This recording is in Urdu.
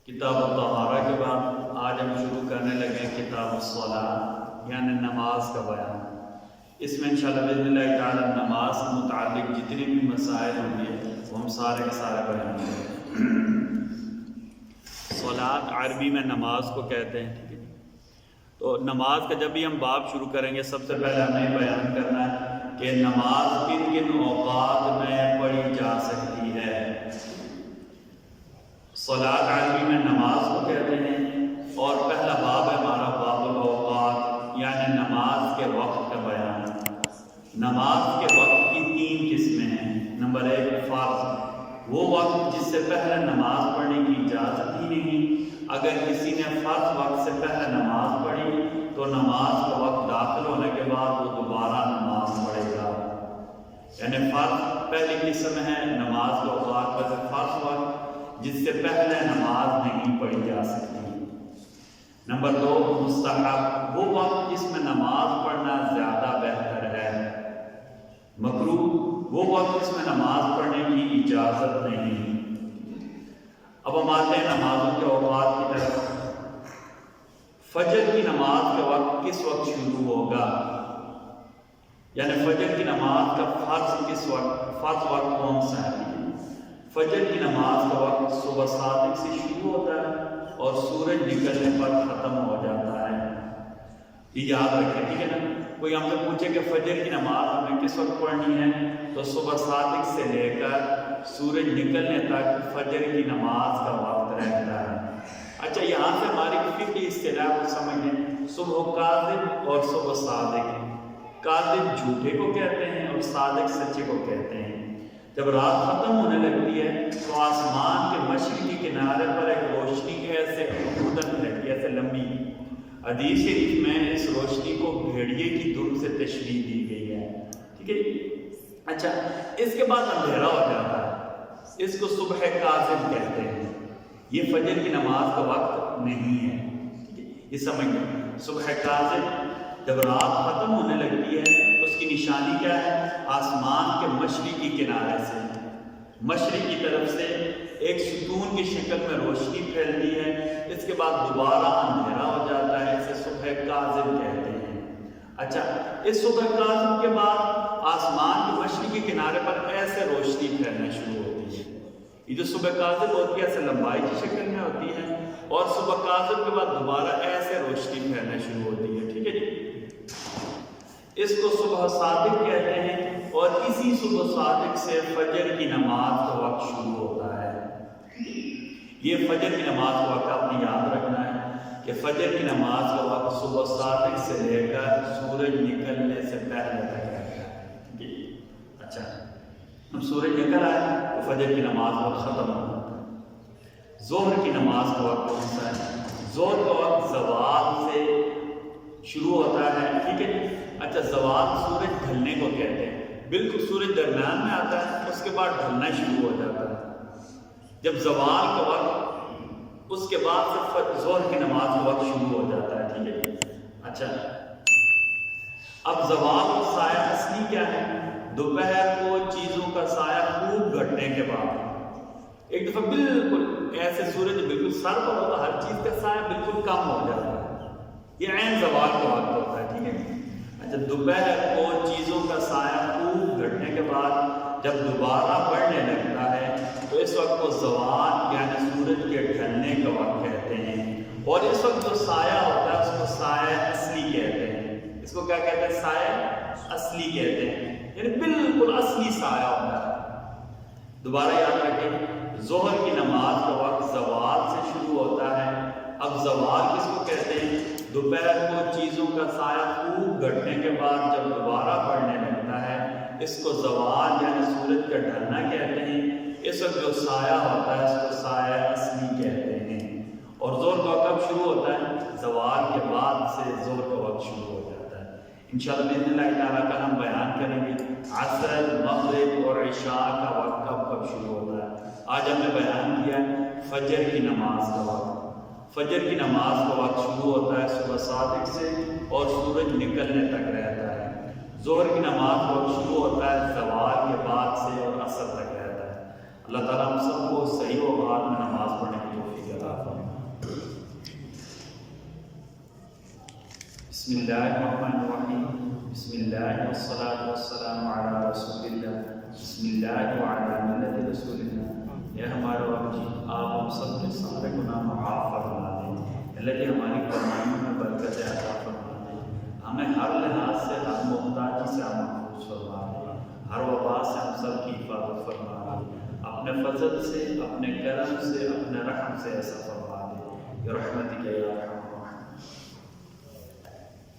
کتاب الطہارہ کے بعد آج ہم شروع کرنے لگے کتاب الصلاۃ یعنی نماز کا بیان۔ اس میں انشاءاللہ باذن اللہ تعالی نماز سے متعلق جتنے بھی مسائل ہوں گے وہ ہم سارے کے سارے بیان کریں گے۔ صلاۃ عربی میں نماز کو کہتے ہیں، ٹھیک ہے۔ تو نماز کا جب بھی ہم باب شروع کریں گے سب سے پہلے ہمیں بیان کرنا ہے کہ نماز کن کن اوقات میں پڑھی جا سکتی ہے۔ صلاۃ عربی میں نماز کو کہتے ہیں اور پہلا باب ہے ہمارا باب الاوقات یعنی نماز کے وقت کا بیان۔ نماز کے وقت کی تین قسمیں ہیں۔ نمبر ایک فرض، وہ وقت جس سے پہلے نماز پڑھنے کی اجازت ہی نہیں۔ اگر کسی نے فرض وقت سے پہلے نماز پڑھی تو نماز کا وقت داخل ہونے کے بعد وہ دوبارہ نماز پڑھے گا، یعنی فرض پہلی قسم ہے نماز کے اوقات کا فرض وقت جس سے پہلے نماز نہیں پڑھی جا سکتی۔ نمبر دو مستحب، وہ وقت جس میں نماز پڑھنا زیادہ بہتر ہے۔ مکروہ، وہ وقت جس میں نماز پڑھنے کی اجازت نہیں۔ اب ہم آتے ہیں نمازوں کے اوقات کی طرف۔ فجر کی نماز کا وقت کس وقت شروع ہوگا، یعنی فجر کی نماز کا فرض وقت کون سا ہے؟ فجر کی نماز کا وقت صبح صادق سے شروع ہوتا ہے اور سورج نکلنے پر ختم ہو جاتا ہے۔ یہ یاد رکھیں، ٹھیک ہے نا۔ کوئی ہم سے پوچھے کہ فجر کی نماز ہمیں کس وقت پڑھنی ہے تو صبح صادق سے لے کر سورج نکلنے تک فجر کی نماز کا وقت رہتا ہے۔ اچھا، یہاں سے ہماری فقہی اصطلاح کو سمجھیں۔ صبح کاذب اور صبح صادق۔ کاذب جھوٹے کو کہتے ہیں اور صادق سچے کو کہتے ہیں۔ جب رات ختم ہونے لگتی ہے تو آسمان کے مشرقی کنارے پر ایک روشنی ایسے لگتی ہے، ایسے لمبی۔ حدیث شریف میں اس روشنی کو بھیڑیے کی دم سے تشبیہ دی گئی ہے، ٹھیک ہے۔ اچھا، اس کے بعد اندھیرا ہو جاتا ہے، اس کو صبح کاذب کہتے ہیں۔ یہ فجر کی نماز کا وقت نہیں ہے، ٹھیک ہے۔ یہ سمجھ لیں، صبح کاذب جب رات ختم ہونے لگتی ہے اس کی نشانی کیا ہے؟ آسمان کے مشرقی کنارے سے، مشرق کی طرف سے ایک ستون کی شکل میں روشنی پھیلتی ہے، اس کے بعد دوبارہ اندھیرا ہو جاتا ہے، اسے صبح کاذب کہتے ہیں۔ اچھا، اس صبح کاذب کے بعد آسمان کے مشرقی کنارے پر ایسے روشنی پھیلنا شروع ہوتی ہے۔ یہ جو صبح کاذب ہوتی ہے ایسے لمبائی کی شکل میں ہوتی ہے اور صبح کاذب کے بعد دوبارہ ایسے روشنی پھیلنا شروع ہوتی ہے، ٹھیک ہے جی۔ اس کو صبح صادق کہتے ہیں اور اسی صبح صادق سے فجر کی نماز کا وقت شروع ہوتا ہے۔ یہ فجر کی نماز کا وقت آپ نے یاد رکھنا ہے کہ فجر کی نماز کا وقت صبح صادق سے لے کر سورج نکلنے سے پہلے تک رہتا ہے۔ اچھا، ہم سورج نکل آئے تو فجر کی نماز کا وقت ختم ہو جاتا ہے۔ ظہر کی نماز کا وقت کون سا ہے؟ ظہر کا وقت زوال سے شروع ہوتا ہے، ٹھیک ہے۔ اچھا، زوال سورج ڈھلنے کو کہتے ہیں۔ بالکل سورج درمیان میں آتا ہے، اس کے بعد ڈھلنا شروع ہو جاتا ہے۔ جب زوال کا وقت، اس کے بعد سے ظہر کی نماز کا وقت شروع ہو جاتا ہے، ٹھیک ہے۔ اچھا، اب زوال کا سایہ اصلی کیا ہے؟ دوپہر کو چیزوں کا سایہ خوب گھٹنے کے بعد ایک دفعہ بالکل ایسے سورج بالکل سر پر ہوتا، ہر چیز کا سایہ بالکل کم ہو جاتا ہے، یہ عین زوال کا وقت ہوتا ہے، ٹھیک ہے۔ اچھا، دوپہر کو چیزوں کا سایہ خوب گھٹنے کے بعد جب دوبارہ بڑھنے لگتا ہے تو اس وقت کو زوال یعنی سورج کے ڈھلنے کا وقت کہتے ہیں۔ اور اس وقت جو سایہ ہوتا ہے اس کو سایہ اصلی کہتے ہیں۔ اس کو کیا کہتے ہیں؟ سایہ اصلی کہتے ہیں، یعنی بالکل اصلی سایہ ہوتا ہے۔ دوبارہ یاد رکھیں، ظہر کی نماز کا وقت زوال سے شروع ہوتا ہے۔ اب زوال کس کو کہتے ہیں؟ دوپہر کو چیزوں کا سایہ خوب گھٹنے کے بعد جب دوبارہ بڑھنے لگتا ہے اس کو زوال یعنی سورج کا ڈھلنا کہتے ہیں۔ اس وقت جو سایہ ہوتا ہے اس کو سایہ اصلی کہتے ہیں۔ اور ظہر کا وقت کب شروع ہوتا ہے؟ زوال کے بعد سے ظہر کا وقت شروع ہو جاتا ہے۔ انشاءاللہ باذن اللہ تعالیٰ کا ہم بیان کریں گے عصر، مغرب اور عشاء کا وقت کب شروع ہوتا ہے۔ آج ہم نے بیان کیا فجر کی نماز کا وقت۔ فجر کی نماز کا وقت شروع ہوتا ہے صبح صادق سے اور سورج نکلنے تک رہتا ہے۔ ظہر کی نماز کا وقت شروع ہوتا ہے زوال کے بعد سے اور عصر تک رہتا ہے۔ اللہ تعالیٰ ہم سب کو صحیح اوقات میں نماز پڑھنے کی توفیق عطا فرمائے۔ بسم اللہ الرحمن الرحیم، بسم اللہ والصلاة والسلام علی رسول اللہ، بسم اللہ وعلی ملت رسول اللہ۔ اے ہمارے رب جی، آپ ہم سب کے سارے گناہ معاف فرما دیں۔ اللہ جی ہماری فرمائیوں میں برکت عطا فرما دیں، ہمیں ہر لحاظ سے، ہر محتاجی سے آپ محفوظ فرما دیں، ہر وبا سے ہم سب کی حفاظت فرما دیں، اپنے فضل سے، اپنے کرم سے، اپنے رحم سے ایسا فرما دیں، رحمتک یا